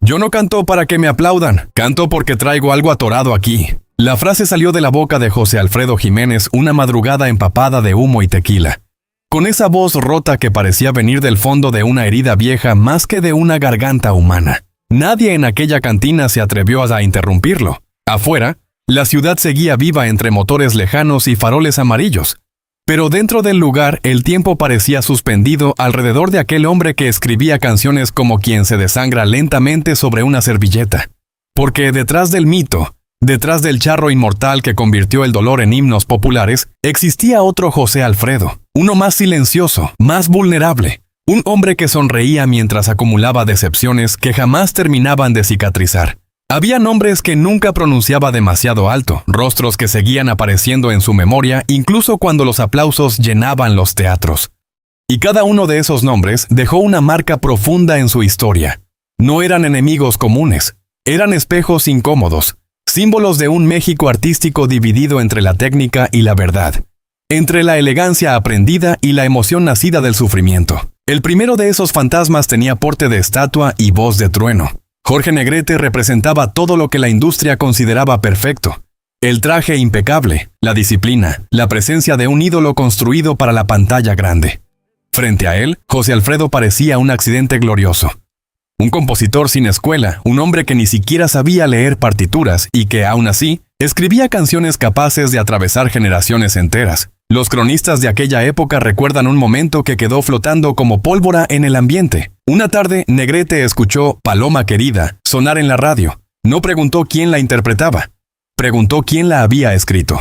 Yo no canto para que me aplaudan, canto porque traigo algo atorado aquí. La frase salió de la boca de José Alfredo Jiménez una madrugada empapada de humo y tequila. Con esa voz rota que parecía venir del fondo de una herida vieja más que de una garganta humana. Nadie en aquella cantina se atrevió a interrumpirlo. Afuera, la ciudad seguía viva entre motores lejanos y faroles amarillos. Pero dentro del lugar el tiempo parecía suspendido alrededor de aquel hombre que escribía canciones como quien se desangra lentamente sobre una servilleta. Porque detrás del mito, detrás del charro inmortal que convirtió el dolor en himnos populares, existía otro José Alfredo, uno más silencioso, más vulnerable, un hombre que sonreía mientras acumulaba decepciones que jamás terminaban de cicatrizar. Había nombres que nunca pronunciaba demasiado alto, rostros que seguían apareciendo en su memoria incluso cuando los aplausos llenaban los teatros. Y cada uno de esos nombres dejó una marca profunda en su historia. No eran enemigos comunes, eran espejos incómodos, símbolos de un México artístico dividido entre la técnica y la verdad, entre la elegancia aprendida y la emoción nacida del sufrimiento. El primero de esos fantasmas tenía porte de estatua y voz de trueno. Jorge Negrete representaba todo lo que la industria consideraba perfecto. El traje impecable, la disciplina, la presencia de un ídolo construido para la pantalla grande. Frente a él, José Alfredo parecía un accidente glorioso. Un compositor sin escuela, un hombre que ni siquiera sabía leer partituras y que, aún así, escribía canciones capaces de atravesar generaciones enteras. Los cronistas de aquella época recuerdan un momento que quedó flotando como pólvora en el ambiente. Una tarde, Negrete escuchó Paloma Querida sonar en la radio. No preguntó quién la interpretaba, preguntó quién la había escrito.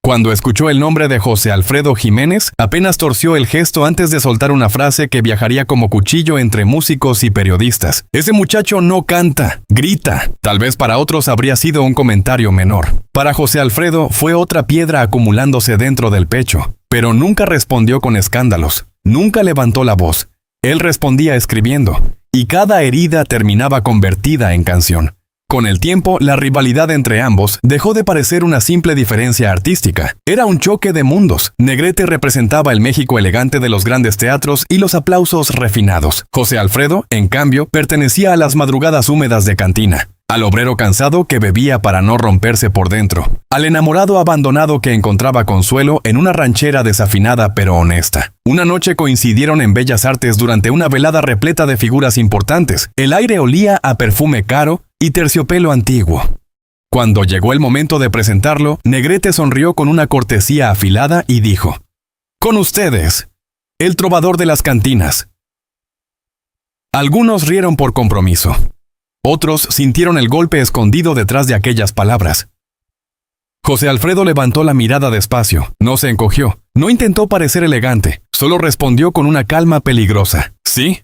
Cuando escuchó el nombre de José Alfredo Jiménez, apenas torció el gesto antes de soltar una frase que viajaría como cuchillo entre músicos y periodistas. Ese muchacho no canta, grita. Tal vez para otros habría sido un comentario menor. Para José Alfredo fue otra piedra acumulándose dentro del pecho, pero nunca respondió con escándalos, nunca levantó la voz. Él respondía escribiendo, y cada herida terminaba convertida en canción. Con el tiempo, la rivalidad entre ambos dejó de parecer una simple diferencia artística. Era un choque de mundos. Negrete representaba el México elegante de los grandes teatros y los aplausos refinados. José Alfredo, en cambio, pertenecía a las madrugadas húmedas de cantina, al obrero cansado que bebía para no romperse por dentro, al enamorado abandonado que encontraba consuelo en una ranchera desafinada pero honesta. Una noche coincidieron en Bellas Artes durante una velada repleta de figuras importantes. El aire olía a perfume caro y terciopelo antiguo. Cuando llegó el momento de presentarlo, Negrete sonrió con una cortesía afilada y dijo: «Con ustedes, el trovador de las cantinas». Algunos rieron por compromiso. Otros sintieron el golpe escondido detrás de aquellas palabras. José Alfredo levantó la mirada despacio, no se encogió, no intentó parecer elegante, solo respondió con una calma peligrosa: «¿Sí?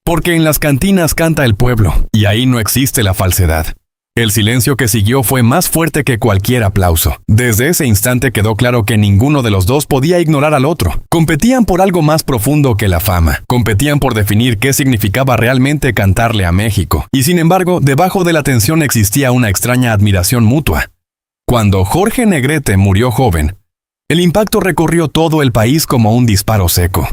Porque en las cantinas canta el pueblo, y ahí no existe la falsedad». El silencio que siguió fue más fuerte que cualquier aplauso. Desde ese instante quedó claro que ninguno de los dos podía ignorar al otro. Competían por algo más profundo que la fama. Competían por definir qué significaba realmente cantarle a México. Y sin embargo, debajo de la tensión existía una extraña admiración mutua. Cuando Jorge Negrete murió joven, el impacto recorrió todo el país como un disparo seco.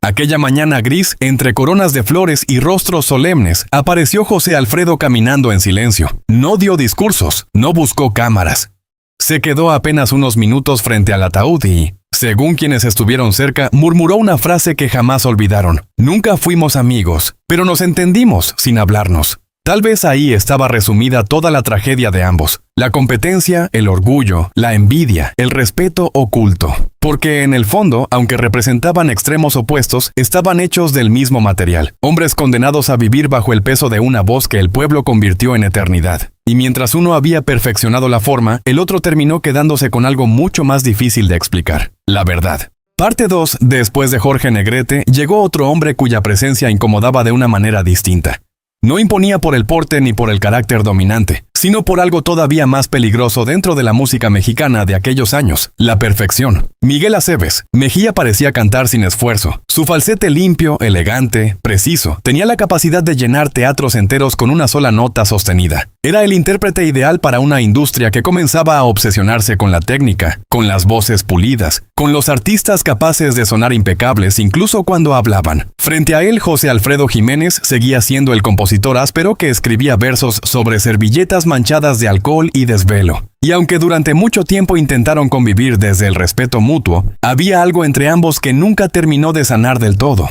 Aquella mañana gris, entre coronas de flores y rostros solemnes, apareció José Alfredo caminando en silencio. No dio discursos, no buscó cámaras. Se quedó apenas unos minutos frente al ataúd y, según quienes estuvieron cerca, murmuró una frase que jamás olvidaron: «Nunca fuimos amigos, pero nos entendimos sin hablarnos». Tal vez ahí estaba resumida toda la tragedia de ambos. La competencia, el orgullo, la envidia, el respeto oculto. Porque en el fondo, aunque representaban extremos opuestos, estaban hechos del mismo material. Hombres condenados a vivir bajo el peso de una voz que el pueblo convirtió en eternidad. Y mientras uno había perfeccionado la forma, el otro terminó quedándose con algo mucho más difícil de explicar: la verdad. Parte 2. Después de Jorge Negrete, llegó otro hombre cuya presencia incomodaba de una manera distinta. No imponía por el porte ni por el carácter dominante. sino por algo todavía más peligroso dentro de la música mexicana de aquellos años: la perfección. Miguel Aceves Mejía parecía cantar sin esfuerzo. Su falsete limpio, elegante, preciso, tenía la capacidad de llenar teatros enteros con una sola nota sostenida. Era el intérprete ideal para una industria que comenzaba a obsesionarse con la técnica, con las voces pulidas, con los artistas capaces de sonar impecables incluso cuando hablaban. Frente a él, José Alfredo Jiménez seguía siendo el compositor áspero que escribía versos sobre servilletas manchadas de alcohol y desvelo. Y aunque durante mucho tiempo intentaron convivir desde el respeto mutuo, había algo entre ambos que nunca terminó de sanar del todo.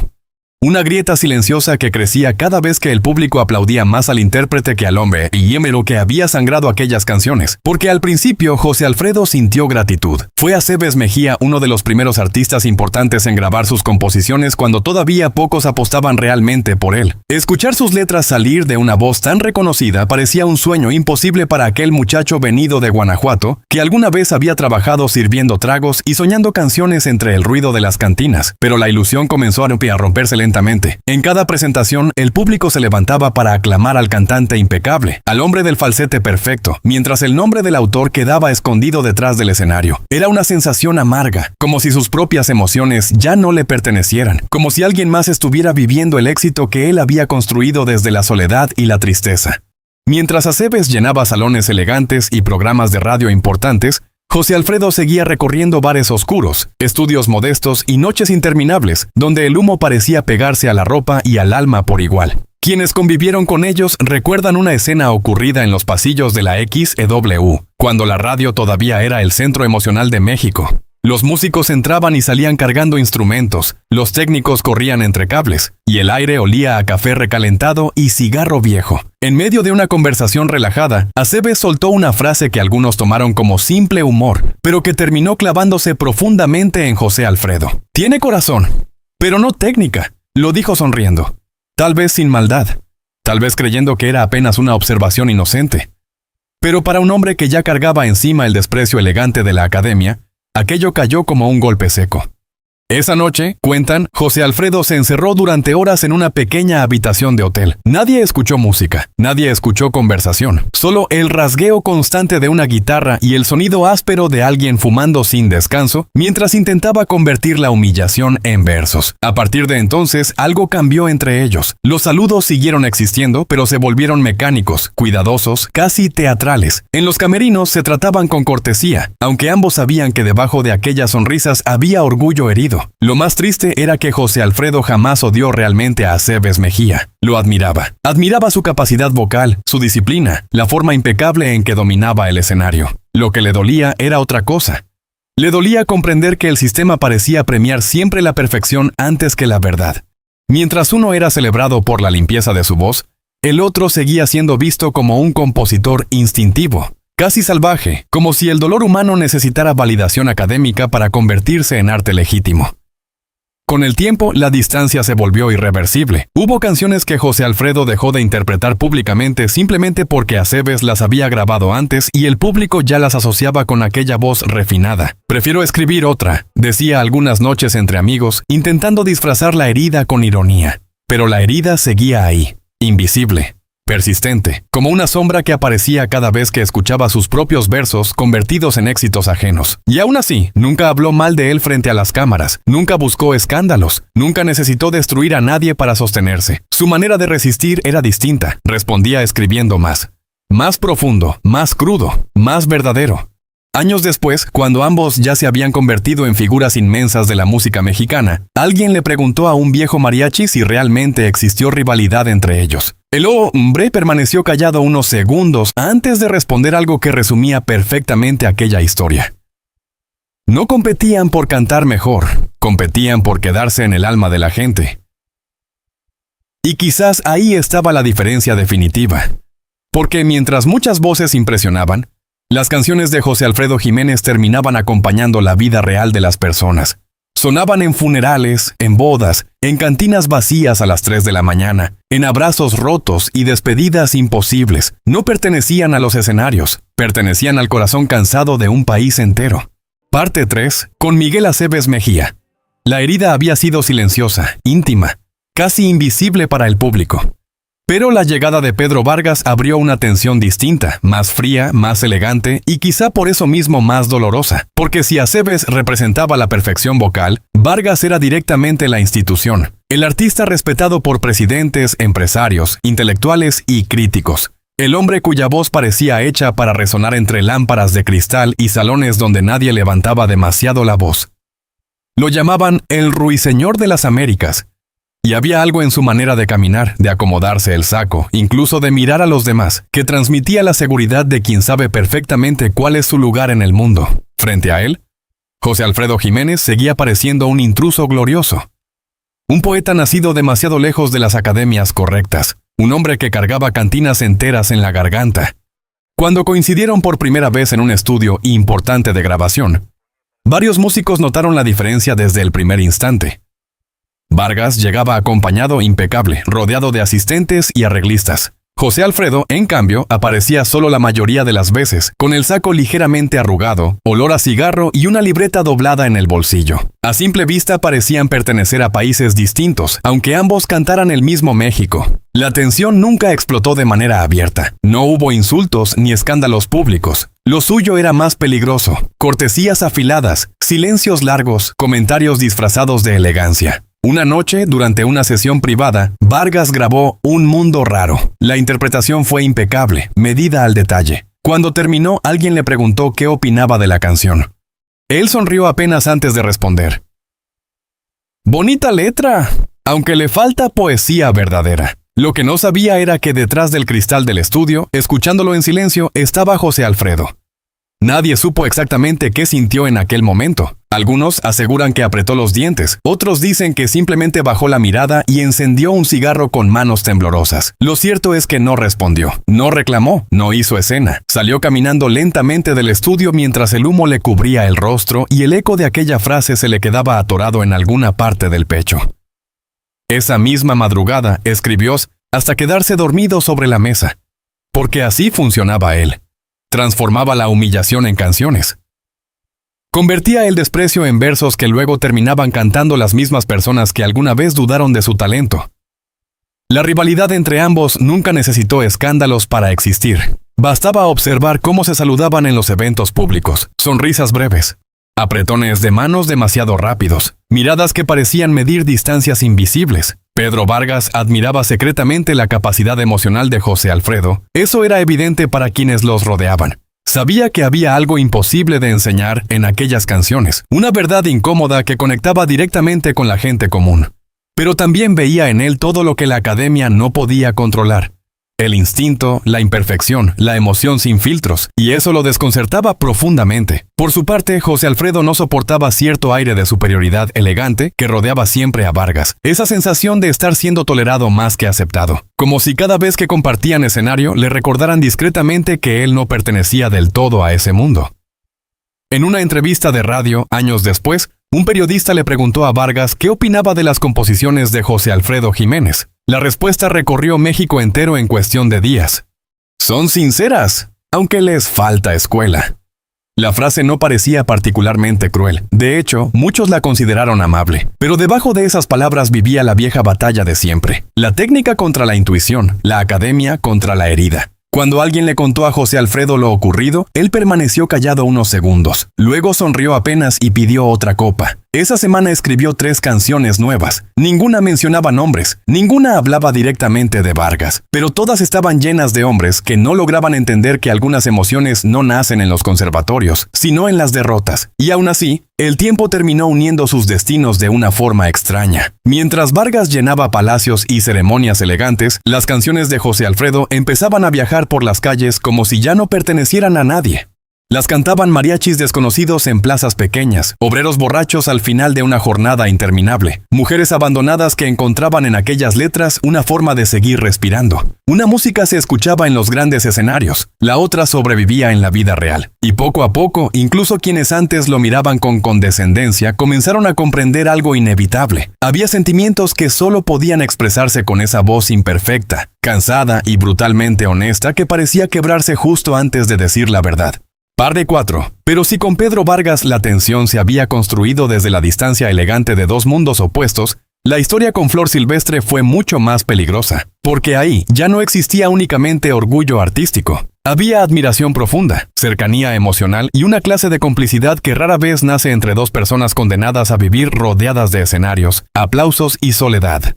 Una grieta silenciosa que crecía cada vez que el público aplaudía más al intérprete que al hombre y hémero que había sangrado aquellas canciones. Porque al principio José Alfredo sintió gratitud. Fue Aceves Mejía uno de los primeros artistas importantes en grabar sus composiciones cuando todavía pocos apostaban realmente por él. Escuchar sus letras salir de una voz tan reconocida parecía un sueño imposible para aquel muchacho venido de Guanajuato, que alguna vez había trabajado sirviendo tragos y soñando canciones entre el ruido de las cantinas. Pero la ilusión comenzó a romperse lentamente. En cada presentación, el público se levantaba para aclamar al cantante impecable, al hombre del falsete perfecto, mientras el nombre del autor quedaba escondido detrás del escenario. Era una sensación amarga, como si sus propias emociones ya no le pertenecieran, como si alguien más estuviera viviendo el éxito que él había construido desde la soledad y la tristeza. Mientras Aceves llenaba salones elegantes y programas de radio importantes, José Alfredo seguía recorriendo bares oscuros, estudios modestos y noches interminables, donde el humo parecía pegarse a la ropa y al alma por igual. Quienes convivieron con ellos recuerdan una escena ocurrida en los pasillos de la XEW, cuando la radio todavía era el centro emocional de México. Los músicos entraban y salían cargando instrumentos, los técnicos corrían entre cables, y el aire olía a café recalentado y cigarro viejo. En medio de una conversación relajada, Aceves soltó una frase que algunos tomaron como simple humor, pero que terminó clavándose profundamente en José Alfredo. «Tiene corazón, pero no técnica», lo dijo sonriendo. Tal vez sin maldad, tal vez creyendo que era apenas una observación inocente. Pero para un hombre que ya cargaba encima el desprecio elegante de la academia, aquello cayó como un golpe seco. Esa noche, cuentan, José Alfredo se encerró durante horas en una pequeña habitación de hotel. Nadie escuchó música, nadie escuchó conversación, solo el rasgueo constante de una guitarra y el sonido áspero de alguien fumando sin descanso, mientras intentaba convertir la humillación en versos. A partir de entonces, algo cambió entre ellos. Los saludos siguieron existiendo, pero se volvieron mecánicos, cuidadosos, casi teatrales. En los camerinos se trataban con cortesía, aunque ambos sabían que debajo de aquellas sonrisas había orgullo herido. Lo más triste era que José Alfredo jamás odió realmente a Aceves Mejía. Lo admiraba. Admiraba su capacidad vocal, su disciplina, la forma impecable en que dominaba el escenario. Lo que le dolía era otra cosa. Le dolía comprender que el sistema parecía premiar siempre la perfección antes que la verdad. Mientras uno era celebrado por la limpieza de su voz, el otro seguía siendo visto como un compositor instintivo, casi salvaje, como si el dolor humano necesitara validación académica para convertirse en arte legítimo. Con el tiempo, la distancia se volvió irreversible. Hubo canciones que José Alfredo dejó de interpretar públicamente simplemente porque Aceves las había grabado antes y el público ya las asociaba con aquella voz refinada. «Prefiero escribir otra», decía algunas noches entre amigos, intentando disfrazar la herida con ironía. Pero la herida seguía ahí, invisible, persistente, como una sombra que aparecía cada vez que escuchaba sus propios versos convertidos en éxitos ajenos. Y aún así, nunca habló mal de él frente a las cámaras, nunca buscó escándalos, nunca necesitó destruir a nadie para sostenerse. Su manera de resistir era distinta, respondía escribiendo más profundo, más crudo, más verdadero. Años después, cuando ambos ya se habían convertido en figuras inmensas de la música mexicana, alguien le preguntó a un viejo mariachi si realmente existió rivalidad entre ellos. El hombre permaneció callado unos segundos antes de responder algo que resumía perfectamente aquella historia. No competían por cantar mejor, competían por quedarse en el alma de la gente. Y quizás ahí estaba la diferencia definitiva. Porque mientras muchas voces impresionaban, las canciones de José Alfredo Jiménez terminaban acompañando la vida real de las personas. Sonaban en funerales, en bodas, en cantinas vacías a las 3 de la mañana, en abrazos rotos y despedidas imposibles. No pertenecían a los escenarios, pertenecían al corazón cansado de un país entero. Parte 3, con Miguel Aceves Mejía. La herida había sido silenciosa, íntima, casi invisible para el público. Pero la llegada de Pedro Vargas abrió una tensión distinta, más fría, más elegante y quizá por eso mismo más dolorosa, porque si Aceves representaba la perfección vocal, Vargas era directamente la institución, el artista respetado por presidentes, empresarios, intelectuales y críticos. El hombre cuya voz parecía hecha para resonar entre lámparas de cristal y salones donde nadie levantaba demasiado la voz. Lo llamaban el Ruiseñor de las Américas. Y había algo en su manera de caminar, de acomodarse el saco, incluso de mirar a los demás, que transmitía la seguridad de quien sabe perfectamente cuál es su lugar en el mundo. Frente a él, José Alfredo Jiménez seguía pareciendo un intruso glorioso. Un poeta nacido demasiado lejos de las academias correctas, un hombre que cargaba cantinas enteras en la garganta. Cuando coincidieron por primera vez en un estudio importante de grabación, varios músicos notaron la diferencia desde el primer instante. Vargas llegaba acompañado impecable, rodeado de asistentes y arreglistas. José Alfredo, en cambio, aparecía solo la mayoría de las veces, con el saco ligeramente arrugado, olor a cigarro y una libreta doblada en el bolsillo. A simple vista parecían pertenecer a países distintos, aunque ambos cantaran el mismo México. La tensión nunca explotó de manera abierta. No hubo insultos ni escándalos públicos. Lo suyo era más peligroso. Cortesías afiladas, silencios largos, comentarios disfrazados de elegancia. Una noche, durante una sesión privada, Vargas grabó Un Mundo Raro. La interpretación fue impecable, medida al detalle. Cuando terminó, alguien le preguntó qué opinaba de la canción. Él sonrió apenas antes de responder. «Bonita letra, aunque le falta poesía verdadera». Lo que no sabía era que detrás del cristal del estudio, escuchándolo en silencio, estaba José Alfredo. Nadie supo exactamente qué sintió en aquel momento. Algunos aseguran que apretó los dientes, otros dicen que simplemente bajó la mirada y encendió un cigarro con manos temblorosas. Lo cierto es que no respondió, no reclamó, no hizo escena. Salió caminando lentamente del estudio mientras el humo le cubría el rostro y el eco de aquella frase se le quedaba atorado en alguna parte del pecho. Esa misma madrugada escribió hasta quedarse dormido sobre la mesa, porque así funcionaba él. Transformaba la humillación en canciones. Convertía el desprecio en versos que luego terminaban cantando las mismas personas que alguna vez dudaron de su talento. La rivalidad entre ambos nunca necesitó escándalos para existir. Bastaba observar cómo se saludaban en los eventos públicos, sonrisas breves, apretones de manos demasiado rápidos, miradas que parecían medir distancias invisibles. Pedro Vargas admiraba secretamente la capacidad emocional de José Alfredo. Eso era evidente para quienes los rodeaban. Sabía que había algo imposible de enseñar en aquellas canciones, una verdad incómoda que conectaba directamente con la gente común. Pero también veía en él todo lo que la academia no podía controlar. El instinto, la imperfección, la emoción sin filtros, y eso lo desconcertaba profundamente. Por su parte, José Alfredo no soportaba cierto aire de superioridad elegante que rodeaba siempre a Vargas, esa sensación de estar siendo tolerado más que aceptado, como si cada vez que compartían escenario le recordaran discretamente que él no pertenecía del todo a ese mundo. En una entrevista de radio, años después, un periodista le preguntó a Vargas qué opinaba de las composiciones de José Alfredo Jiménez. La respuesta recorrió México entero en cuestión de días. Son sinceras, aunque les falta escuela. La frase no parecía particularmente cruel. De hecho, muchos la consideraron amable. Pero debajo de esas palabras vivía la vieja batalla de siempre. La técnica contra la intuición, la academia contra la herida. Cuando alguien le contó a José Alfredo lo ocurrido, él permaneció callado unos segundos. Luego sonrió apenas y pidió otra copa. Esa semana escribió 3 canciones nuevas. Ninguna mencionaba nombres, ninguna hablaba directamente de Vargas, pero todas estaban llenas de hombres que no lograban entender que algunas emociones no nacen en los conservatorios, sino en las derrotas. Y aún así, el tiempo terminó uniendo sus destinos de una forma extraña. Mientras Vargas llenaba palacios y ceremonias elegantes, las canciones de José Alfredo empezaban a viajar por las calles como si ya no pertenecieran a nadie. Las cantaban mariachis desconocidos en plazas pequeñas, obreros borrachos al final de una jornada interminable, mujeres abandonadas que encontraban en aquellas letras una forma de seguir respirando. Una música se escuchaba en los grandes escenarios, la otra sobrevivía en la vida real. Y poco a poco, incluso quienes antes lo miraban con condescendencia comenzaron a comprender algo inevitable. Había sentimientos que solo podían expresarse con esa voz imperfecta, cansada y brutalmente honesta que parecía quebrarse justo antes de decir la verdad. Par de 4. Pero si con Pedro Vargas la tensión se había construido desde la distancia elegante de dos mundos opuestos, La historia con Flor Silvestre fue mucho más peligrosa, porque ahí ya no existía únicamente orgullo artístico. Había admiración profunda, cercanía emocional y una clase de complicidad que rara vez nace entre dos personas condenadas a vivir rodeadas de escenarios, aplausos y soledad.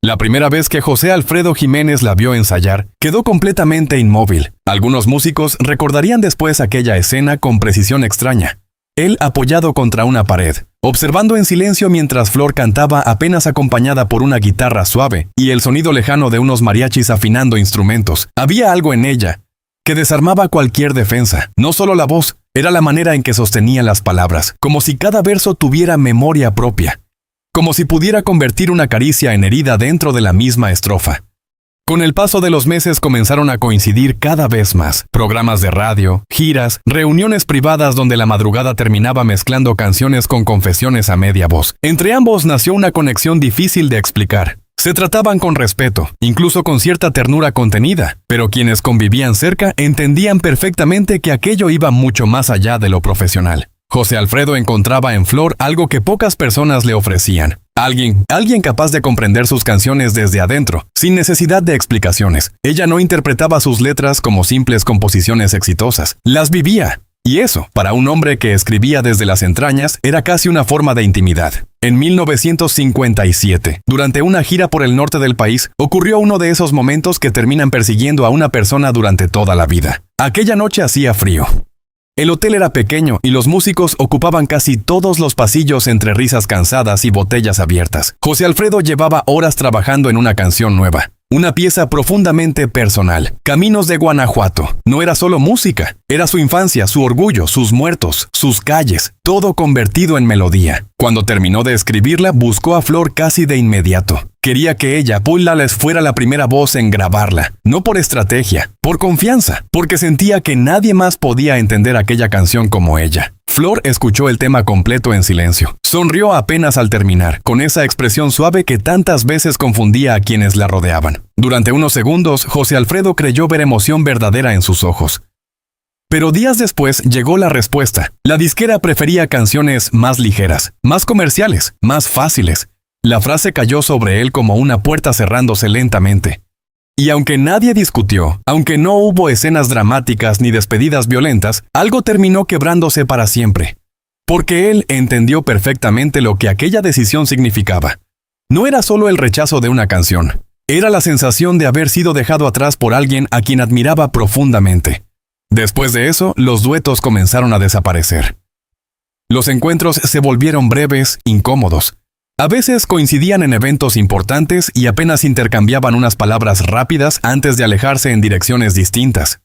La primera vez que José Alfredo Jiménez la vio ensayar, quedó completamente inmóvil. Algunos músicos recordarían después aquella escena con precisión extraña. Él apoyado contra una pared, observando en silencio mientras Flor cantaba apenas acompañada por una guitarra suave y el sonido lejano de unos mariachis afinando instrumentos. Había algo en ella que desarmaba cualquier defensa. No solo la voz, era la manera en que sostenía las palabras, como si cada verso tuviera memoria propia, como si pudiera convertir una caricia en herida dentro de la misma estrofa. Con el paso de los meses comenzaron a coincidir cada vez más. Programas de radio, giras, reuniones privadas donde la madrugada terminaba mezclando canciones con confesiones a media voz. Entre ambos nació una conexión difícil de explicar. Se trataban con respeto, incluso con cierta ternura contenida, pero quienes convivían cerca entendían perfectamente que aquello iba mucho más allá de lo profesional. José Alfredo encontraba en Flor algo que pocas personas le ofrecían. Alguien capaz de comprender sus canciones desde adentro, sin necesidad de explicaciones. Ella no interpretaba sus letras como simples composiciones exitosas, las vivía. Y eso, para un hombre que escribía desde las entrañas, era casi una forma de intimidad. En 1957, durante una gira por el norte del país, ocurrió uno de esos momentos que terminan persiguiendo a una persona durante toda la vida. Aquella noche hacía frío. El hotel era pequeño y los músicos ocupaban casi todos los pasillos entre risas cansadas y botellas abiertas. José Alfredo llevaba horas trabajando en una canción nueva. Una pieza profundamente personal. Caminos de Guanajuato. No era solo música. Era su infancia, su orgullo, sus muertos, sus calles. Todo convertido en melodía. Cuando terminó de escribirla, buscó a Flor casi de inmediato. Quería que ella, Pullales, fuera la primera voz en grabarla. No por estrategia, por confianza. Porque sentía que nadie más podía entender aquella canción como ella. Flor escuchó el tema completo en silencio. Sonrió apenas al terminar, con esa expresión suave que tantas veces confundía a quienes la rodeaban. Durante unos segundos, José Alfredo creyó ver emoción verdadera en sus ojos. Pero días después llegó la respuesta. La disquera prefería canciones más ligeras, más comerciales, más fáciles. La frase cayó sobre él como una puerta cerrándose lentamente. Y aunque nadie discutió, aunque no hubo escenas dramáticas ni despedidas violentas, algo terminó quebrándose para siempre. Porque él entendió perfectamente lo que aquella decisión significaba. No era solo el rechazo de una canción, era la sensación de haber sido dejado atrás por alguien a quien admiraba profundamente. Después de eso, los duetos comenzaron a desaparecer. Los encuentros se volvieron breves, incómodos. A veces coincidían en eventos importantes y apenas intercambiaban unas palabras rápidas antes de alejarse en direcciones distintas.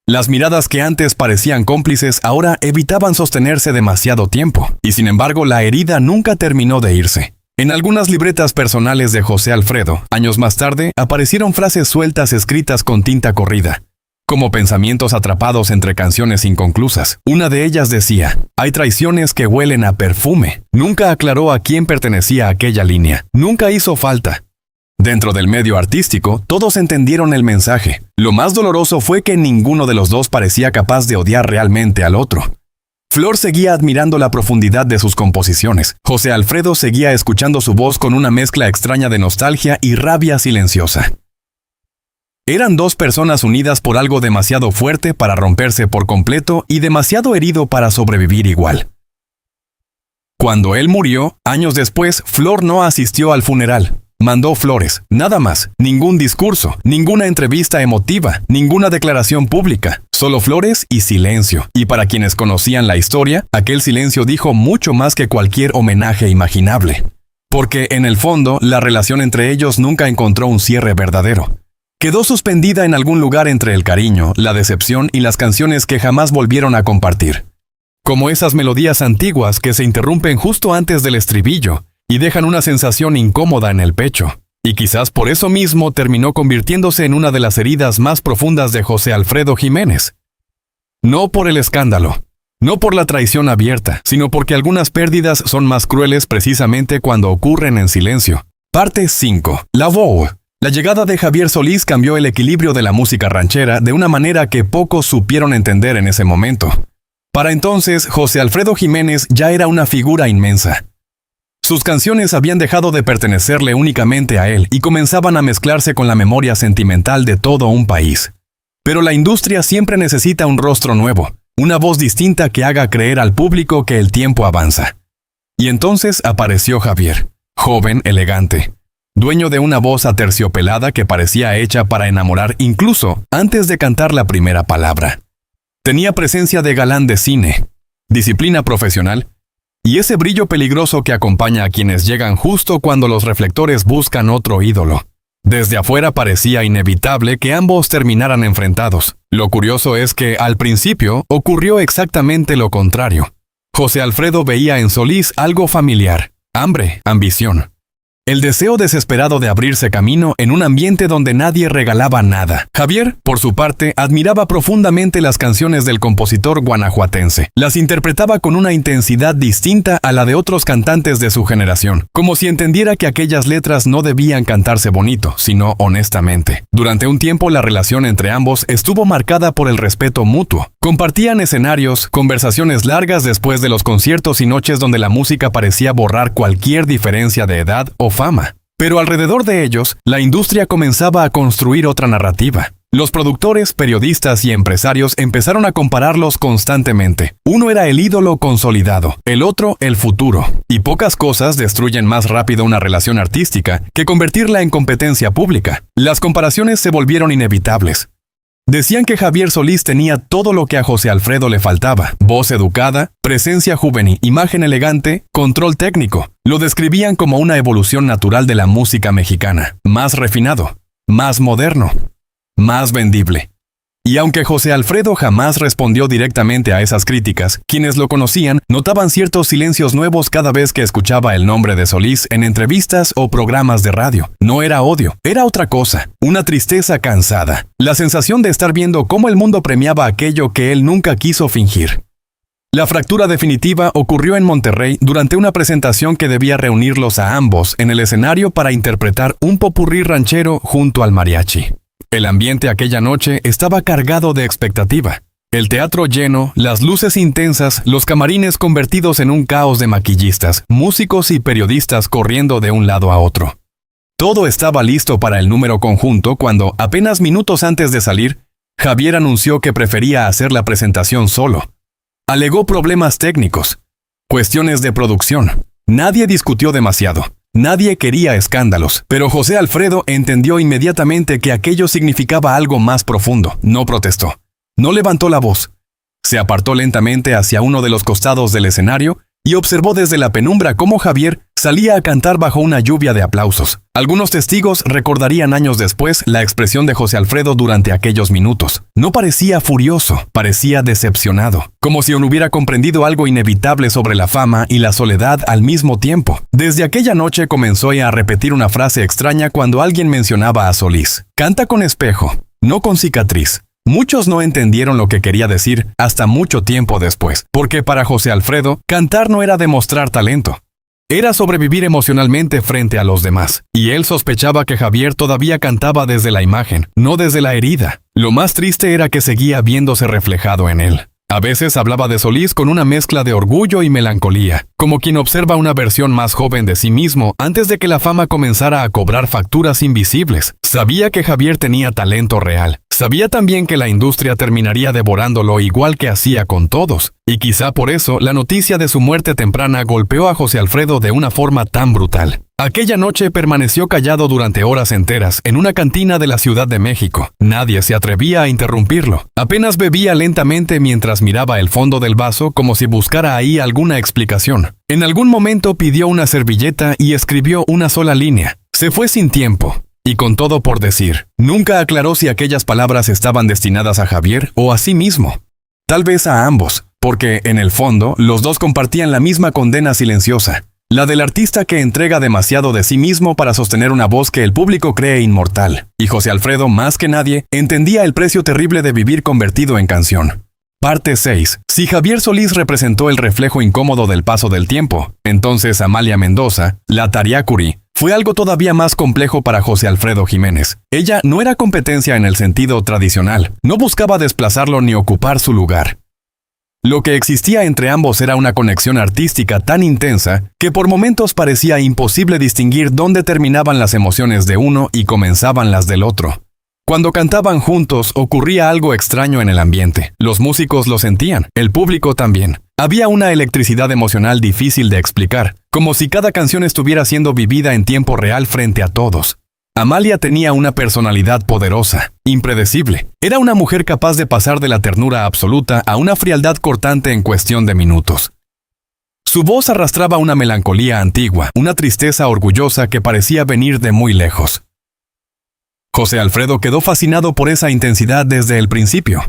Las miradas que antes parecían cómplices ahora evitaban sostenerse demasiado tiempo, y sin embargo la herida nunca terminó de irse. En algunas libretas personales de José Alfredo, años más tarde, aparecieron frases sueltas escritas con tinta corrida, como pensamientos atrapados entre canciones inconclusas. Una de ellas decía: hay traiciones que huelen a perfume. Nunca aclaró a quién pertenecía aquella línea. Nunca hizo falta. Dentro del medio artístico, todos entendieron el mensaje. Lo más doloroso fue que ninguno de los dos parecía capaz de odiar realmente al otro. Flor seguía admirando la profundidad de sus composiciones. José Alfredo seguía escuchando su voz con una mezcla extraña de nostalgia y rabia silenciosa. Eran dos personas unidas por algo demasiado fuerte para romperse por completo y demasiado herido para sobrevivir igual. Cuando él murió, años después, Flor no asistió al funeral. Mandó flores, nada más, ningún discurso, ninguna entrevista emotiva, ninguna declaración pública, solo flores y silencio. Y para quienes conocían la historia, aquel silencio dijo mucho más que cualquier homenaje imaginable. Porque, en el fondo, la relación entre ellos nunca encontró un cierre verdadero. Quedó suspendida en algún lugar entre el cariño, la decepción y las canciones que jamás volvieron a compartir. Como esas melodías antiguas que se interrumpen justo antes del estribillo y dejan una sensación incómoda en el pecho. Y quizás por eso mismo terminó convirtiéndose en una de las heridas más profundas de José Alfredo Jiménez. No por el escándalo, no por la traición abierta, sino porque algunas pérdidas son más crueles precisamente cuando ocurren en silencio. Parte 5. La Vogue. La llegada de Javier Solís cambió el equilibrio de la música ranchera de una manera que pocos supieron entender en ese momento. Para entonces, José Alfredo Jiménez ya era una figura inmensa. Sus canciones habían dejado de pertenecerle únicamente a él y comenzaban a mezclarse con la memoria sentimental de todo un país. Pero la industria siempre necesita un rostro nuevo, una voz distinta que haga creer al público que el tiempo avanza. Y entonces apareció Javier, joven, elegante, dueño de una voz aterciopelada que parecía hecha para enamorar incluso antes de cantar la primera palabra. Tenía presencia de galán de cine, disciplina profesional y ese brillo peligroso que acompaña a quienes llegan justo cuando los reflectores buscan otro ídolo. Desde afuera parecía inevitable que ambos terminaran enfrentados. Lo curioso es que, al principio, ocurrió exactamente lo contrario. José Alfredo veía en Solís algo familiar: hambre, ambición. El deseo desesperado de abrirse camino en un ambiente donde nadie regalaba nada. Javier, por su parte, admiraba profundamente las canciones del compositor guanajuatense. Las interpretaba con una intensidad distinta a la de otros cantantes de su generación, como si entendiera que aquellas letras no debían cantarse bonito, sino honestamente. Durante un tiempo la relación entre ambos estuvo marcada por el respeto mutuo. Compartían escenarios, conversaciones largas después de los conciertos y noches donde la música parecía borrar cualquier diferencia de edad o fama. Pero alrededor de ellos, la industria comenzaba a construir otra narrativa. Los productores, periodistas y empresarios empezaron a compararlos constantemente. Uno era el ídolo consolidado, el otro el futuro. Y pocas cosas destruyen más rápido una relación artística que convertirla en competencia pública. Las comparaciones se volvieron inevitables. Decían que Javier Solís tenía todo lo que a José Alfredo le faltaba: voz educada, presencia juvenil, imagen elegante, control técnico. Lo describían como una evolución natural de la música mexicana, más refinado, más moderno, más vendible. Y aunque José Alfredo jamás respondió directamente a esas críticas, quienes lo conocían notaban ciertos silencios nuevos cada vez que escuchaba el nombre de Solís en entrevistas o programas de radio. No era odio, era otra cosa, una tristeza cansada, la sensación de estar viendo cómo el mundo premiaba aquello que él nunca quiso fingir. La fractura definitiva ocurrió en Monterrey durante una presentación que debía reunirlos a ambos en el escenario para interpretar un popurrí ranchero junto al mariachi. El ambiente aquella noche estaba cargado de expectativa. El teatro lleno, las luces intensas, los camarines convertidos en un caos de maquillistas, músicos y periodistas corriendo de un lado a otro. Todo estaba listo para el número conjunto cuando, apenas minutos antes de salir, Javier anunció que prefería hacer la presentación solo. Alegó problemas técnicos, cuestiones de producción. Nadie discutió demasiado. Nadie quería escándalos, pero José Alfredo entendió inmediatamente que aquello significaba algo más profundo. No protestó, no levantó la voz. Se apartó lentamente hacia uno de los costados del escenario y observó desde la penumbra cómo Javier salía a cantar bajo una lluvia de aplausos. Algunos testigos recordarían años después la expresión de José Alfredo durante aquellos minutos. No parecía furioso, parecía decepcionado, como si no hubiera comprendido algo inevitable sobre la fama y la soledad al mismo tiempo. Desde aquella noche comenzó a repetir una frase extraña cuando alguien mencionaba a Solís: canta con espejo, no con cicatriz. Muchos no entendieron lo que quería decir hasta mucho tiempo después, porque para José Alfredo, cantar no era demostrar talento. Era sobrevivir emocionalmente frente a los demás, y él sospechaba que Javier todavía cantaba desde la imagen, no desde la herida. Lo más triste era que seguía viéndose reflejado en él. A veces hablaba de Solís con una mezcla de orgullo y melancolía, como quien observa una versión más joven de sí mismo antes de que la fama comenzara a cobrar facturas invisibles. Sabía que Javier tenía talento real. Sabía también que la industria terminaría devorándolo igual que hacía con todos, y quizá por eso la noticia de su muerte temprana golpeó a José Alfredo de una forma tan brutal. Aquella noche permaneció callado durante horas enteras en una cantina de la Ciudad de México. Nadie se atrevía a interrumpirlo. Apenas bebía lentamente mientras miraba el fondo del vaso como si buscara ahí alguna explicación. En algún momento pidió una servilleta y escribió una sola línea. Se fue sin tiempo. Y con todo por decir. Nunca aclaró si aquellas palabras estaban destinadas a Javier o a sí mismo. Tal vez a ambos, porque, en el fondo, los dos compartían la misma condena silenciosa, la del artista que entrega demasiado de sí mismo para sostener una voz que el público cree inmortal. Y José Alfredo, más que nadie, entendía el precio terrible de vivir convertido en canción. Parte 6. Si Javier Solís representó el reflejo incómodo del paso del tiempo, entonces Amalia Mendoza, la Tariacuri, fue algo todavía más complejo para José Alfredo Jiménez. Ella no era competencia en el sentido tradicional, no buscaba desplazarlo ni ocupar su lugar. Lo que existía entre ambos era una conexión artística tan intensa que por momentos parecía imposible distinguir dónde terminaban las emociones de uno y comenzaban las del otro. Cuando cantaban juntos ocurría algo extraño en el ambiente. Los músicos lo sentían, el público también. Había una electricidad emocional difícil de explicar, como si cada canción estuviera siendo vivida en tiempo real frente a todos. Amalia tenía una personalidad poderosa, impredecible. Era una mujer capaz de pasar de la ternura absoluta a una frialdad cortante en cuestión de minutos. Su voz arrastraba una melancolía antigua, una tristeza orgullosa que parecía venir de muy lejos. José Alfredo quedó fascinado por esa intensidad desde el principio.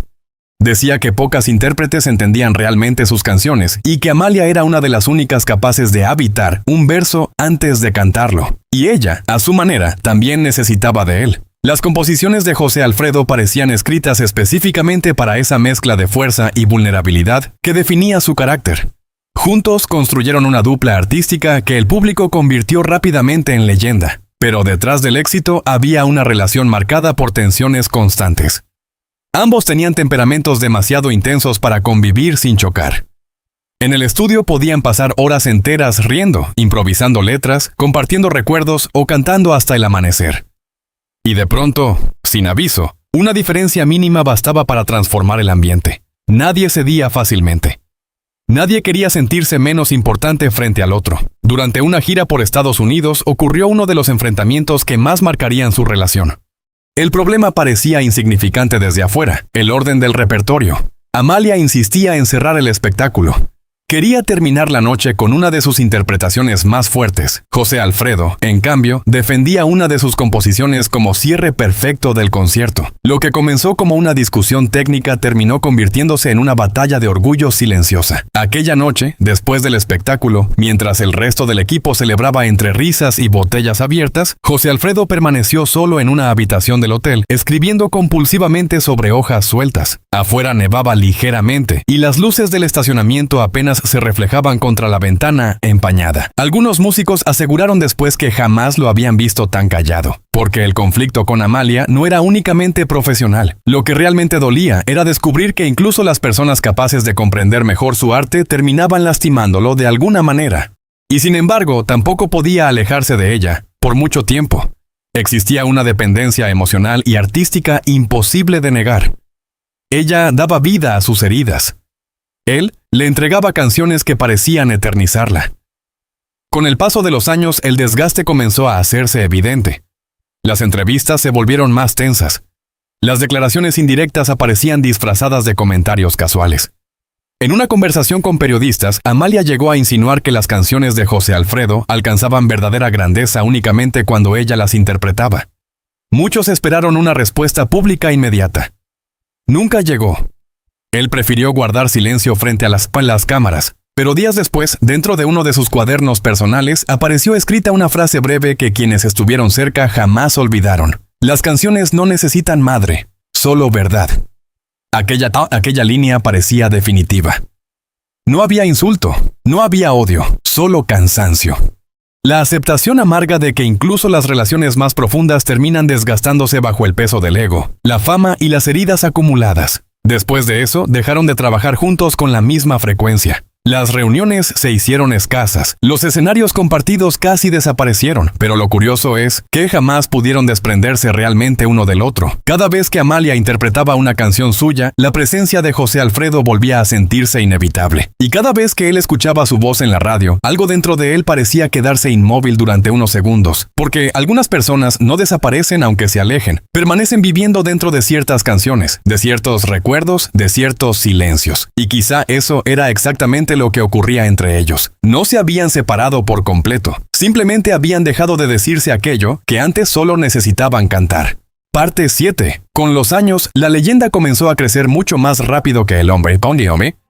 Decía que pocas intérpretes entendían realmente sus canciones y que Amalia era una de las únicas capaces de habitar un verso antes de cantarlo. Y ella, a su manera, también necesitaba de él. Las composiciones de José Alfredo parecían escritas específicamente para esa mezcla de fuerza y vulnerabilidad que definía su carácter. Juntos construyeron una dupla artística que el público convirtió rápidamente en leyenda. Pero detrás del éxito había una relación marcada por tensiones constantes. Ambos tenían temperamentos demasiado intensos para convivir sin chocar. En el estudio podían pasar horas enteras riendo, improvisando letras, compartiendo recuerdos o cantando hasta el amanecer. Y de pronto, sin aviso, una diferencia mínima bastaba para transformar el ambiente. Nadie cedía fácilmente. Nadie quería sentirse menos importante frente al otro. Durante una gira por Estados Unidos ocurrió uno de los enfrentamientos que más marcarían su relación. El problema parecía insignificante desde afuera, el orden del repertorio. Amalia insistía en cerrar el espectáculo. Quería terminar la noche con una de sus interpretaciones más fuertes. José Alfredo, en cambio, defendía una de sus composiciones como cierre perfecto del concierto. Lo que comenzó como una discusión técnica terminó convirtiéndose en una batalla de orgullo silenciosa. Aquella noche, después del espectáculo, mientras el resto del equipo celebraba entre risas y botellas abiertas, José Alfredo permaneció solo en una habitación del hotel, escribiendo compulsivamente sobre hojas sueltas. Afuera nevaba ligeramente, y las luces del estacionamiento apenas se reflejaban contra la ventana empañada. Algunos músicos aseguraron después que jamás lo habían visto tan callado, porque el conflicto con Amalia no era únicamente profesional. Lo que realmente dolía era descubrir que incluso las personas capaces de comprender mejor su arte terminaban lastimándolo de alguna manera. Y sin embargo, tampoco podía alejarse de ella, por mucho tiempo. Existía una dependencia emocional y artística imposible de negar. Ella daba vida a sus heridas. Él le entregaba canciones que parecían eternizarla. Con el paso de los años, el desgaste comenzó a hacerse evidente. Las entrevistas se volvieron más tensas. Las declaraciones indirectas aparecían disfrazadas de comentarios casuales. En una conversación con periodistas, Amalia llegó a insinuar que las canciones de José Alfredo alcanzaban verdadera grandeza únicamente cuando ella las interpretaba. Muchos esperaron una respuesta pública inmediata. Nunca llegó. Él prefirió guardar silencio frente a las cámaras, pero días después, dentro de uno de sus cuadernos personales, apareció escrita una frase breve que quienes estuvieron cerca jamás olvidaron. Las canciones no necesitan madre, solo verdad. Aquella línea parecía definitiva. No había insulto, no había odio, solo cansancio. La aceptación amarga de que incluso las relaciones más profundas terminan desgastándose bajo el peso del ego, la fama y las heridas acumuladas. Después de eso, dejaron de trabajar juntos con la misma frecuencia. Las reuniones se hicieron escasas, los escenarios compartidos casi desaparecieron, pero lo curioso es que jamás pudieron desprenderse realmente uno del otro. Cada vez que Amalia interpretaba una canción suya, la presencia de José Alfredo volvía a sentirse inevitable. Y cada vez que él escuchaba su voz en la radio, algo dentro de él parecía quedarse inmóvil durante unos segundos, porque algunas personas no desaparecen aunque se alejen, permanecen viviendo dentro de ciertas canciones, de ciertos recuerdos, de ciertos silencios. Y quizá eso era exactamente lo que ocurría entre ellos. No se habían separado por completo, simplemente habían dejado de decirse aquello que antes solo necesitaban cantar. Parte 7. Con los años, la leyenda comenzó a crecer mucho más rápido que el hombre.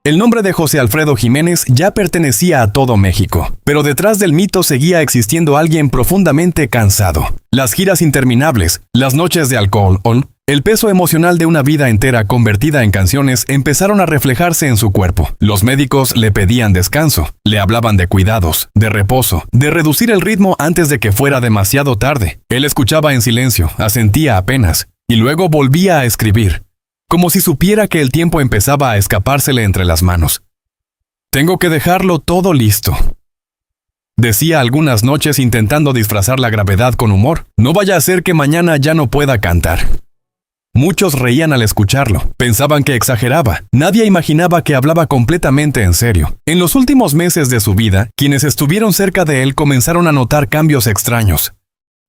El nombre de José Alfredo Jiménez ya pertenecía a todo México, pero detrás del mito seguía existiendo alguien profundamente cansado. Las giras interminables, las noches de alcohol, el peso emocional de una vida entera convertida en canciones empezaron a reflejarse en su cuerpo. Los médicos le pedían descanso, le hablaban de cuidados, de reposo, de reducir el ritmo antes de que fuera demasiado tarde. Él escuchaba en silencio, asentía apenas, y luego volvía a escribir. como si supiera que el tiempo empezaba a escapársele entre las manos. «Tengo que dejarlo todo listo», decía algunas noches intentando disfrazar la gravedad con humor. «No vaya a ser que mañana ya no pueda cantar». Muchos reían al escucharlo, pensaban que exageraba. Nadie imaginaba que hablaba completamente en serio. En los últimos meses de su vida, quienes estuvieron cerca de él comenzaron a notar cambios extraños.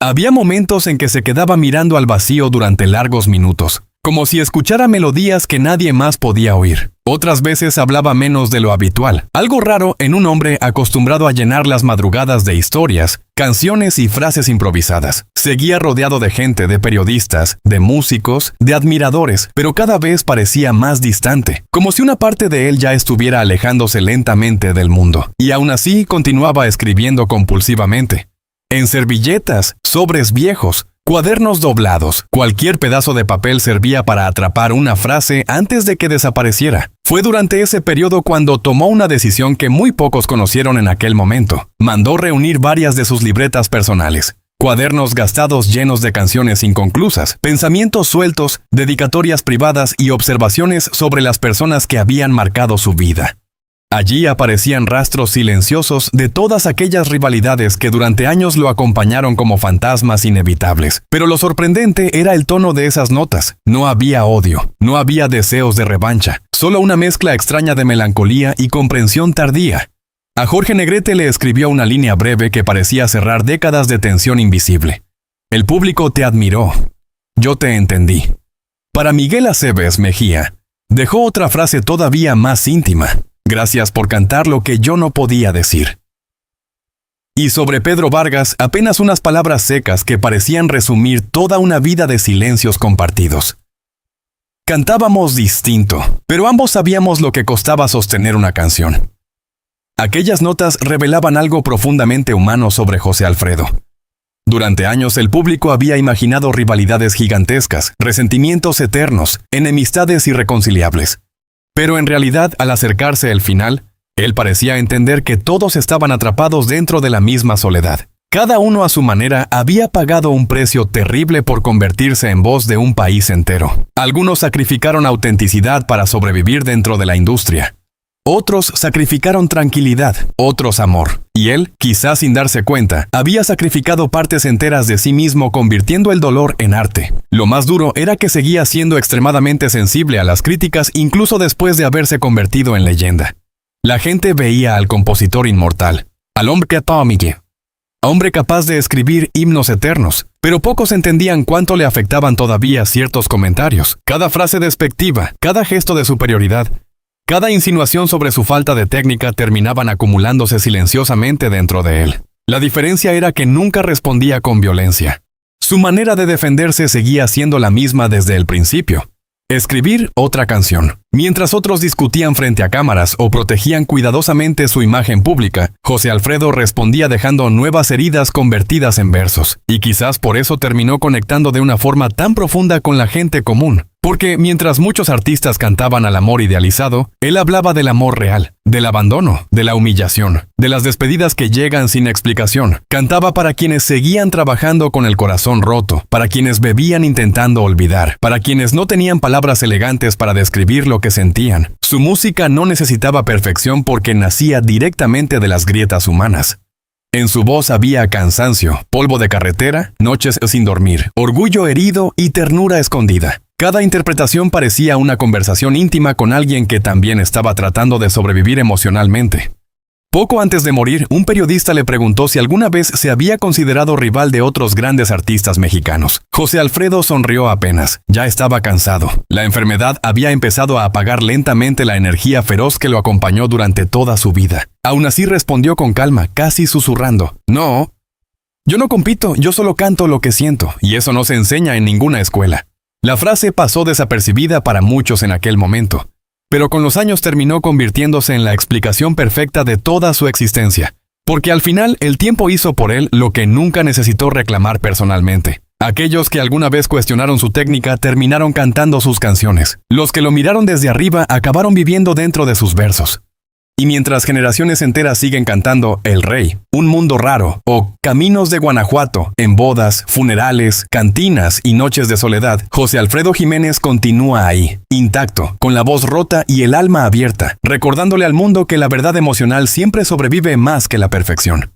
Había momentos en que se quedaba mirando al vacío durante largos minutos, como si escuchara melodías que nadie más podía oír. Otras veces hablaba menos de lo habitual, algo raro en un hombre acostumbrado a llenar las madrugadas de historias, canciones y frases improvisadas. Seguía rodeado de gente, de periodistas, de músicos, de admiradores, pero cada vez parecía más distante, como si una parte de él ya estuviera alejándose lentamente del mundo. Y aún así continuaba escribiendo compulsivamente. En servilletas, sobres viejos, cuadernos doblados, cualquier pedazo de papel servía para atrapar una frase antes de que desapareciera. Fue durante ese periodo cuando tomó una decisión que muy pocos conocieron en aquel momento. Mandó reunir varias de sus libretas personales. Cuadernos gastados llenos de canciones inconclusas, pensamientos sueltos, dedicatorias privadas y observaciones sobre las personas que habían marcado su vida. Allí aparecían rastros silenciosos de todas aquellas rivalidades que durante años lo acompañaron como fantasmas inevitables. Pero lo sorprendente era el tono de esas notas. No había odio, no había deseos de revancha, solo una mezcla extraña de melancolía y comprensión tardía. A Jorge Negrete le escribió una línea breve que parecía cerrar décadas de tensión invisible. «El público te admiró. Yo te entendí». Para Miguel Aceves Mejía, dejó otra frase todavía más íntima. «Gracias por cantar lo que yo no podía decir». Y sobre Pedro Vargas, apenas unas palabras secas que parecían resumir toda una vida de silencios compartidos. Cantábamos distinto, pero ambos sabíamos lo que costaba sostener una canción. Aquellas notas revelaban algo profundamente humano sobre José Alfredo. Durante años el público había imaginado rivalidades gigantescas, resentimientos eternos, enemistades irreconciliables. Pero en realidad, al acercarse el final, él parecía entender que todos estaban atrapados dentro de la misma soledad. Cada uno a su manera había pagado un precio terrible por convertirse en voz de un país entero. Algunos sacrificaron autenticidad para sobrevivir dentro de la industria. Otros sacrificaron tranquilidad, otros amor. Y él, quizás sin darse cuenta, había sacrificado partes enteras de sí mismo convirtiendo el dolor en arte. Lo más duro era que seguía siendo extremadamente sensible a las críticas incluso después de haberse convertido en leyenda. La gente veía al compositor inmortal, al hombre atómico, hombre capaz de escribir himnos eternos, pero pocos entendían cuánto le afectaban todavía ciertos comentarios. Cada frase despectiva, cada gesto de superioridad, cada insinuación sobre su falta de técnica terminaban acumulándose silenciosamente dentro de él. La diferencia era que nunca respondía con violencia. Su manera de defenderse seguía siendo la misma desde el principio. Escribir otra canción. Mientras otros discutían frente a cámaras o protegían cuidadosamente su imagen pública, José Alfredo respondía dejando nuevas heridas convertidas en versos. Y quizás por eso terminó conectando de una forma tan profunda con la gente común. Porque mientras muchos artistas cantaban al amor idealizado, él hablaba del amor real, del abandono, de la humillación, de las despedidas que llegan sin explicación. Cantaba para quienes seguían trabajando con el corazón roto, para quienes bebían intentando olvidar, para quienes no tenían palabras elegantes para describir lo que sentían. Su música no necesitaba perfección porque nacía directamente de las grietas humanas. En su voz había cansancio, polvo de carretera, noches sin dormir, orgullo herido y ternura escondida. Cada interpretación parecía una conversación íntima con alguien que también estaba tratando de sobrevivir emocionalmente. Poco antes de morir, un periodista le preguntó si alguna vez se había considerado rival de otros grandes artistas mexicanos. José Alfredo sonrió apenas. Ya estaba cansado. La enfermedad había empezado a apagar lentamente la energía feroz que lo acompañó durante toda su vida. Aún así respondió con calma, casi susurrando: «No, yo no compito, yo solo canto lo que siento, y eso no se enseña en ninguna escuela». La frase pasó desapercibida para muchos en aquel momento, pero con los años terminó convirtiéndose en la explicación perfecta de toda su existencia, porque al final el tiempo hizo por él lo que nunca necesitó reclamar personalmente. Aquellos que alguna vez cuestionaron su técnica terminaron cantando sus canciones. Los que lo miraron desde arriba acabaron viviendo dentro de sus versos. Y mientras generaciones enteras siguen cantando El Rey, Un Mundo Raro o Caminos de Guanajuato en bodas, funerales, cantinas y noches de soledad, José Alfredo Jiménez continúa ahí, intacto, con la voz rota y el alma abierta, recordándole al mundo que la verdad emocional siempre sobrevive más que la perfección.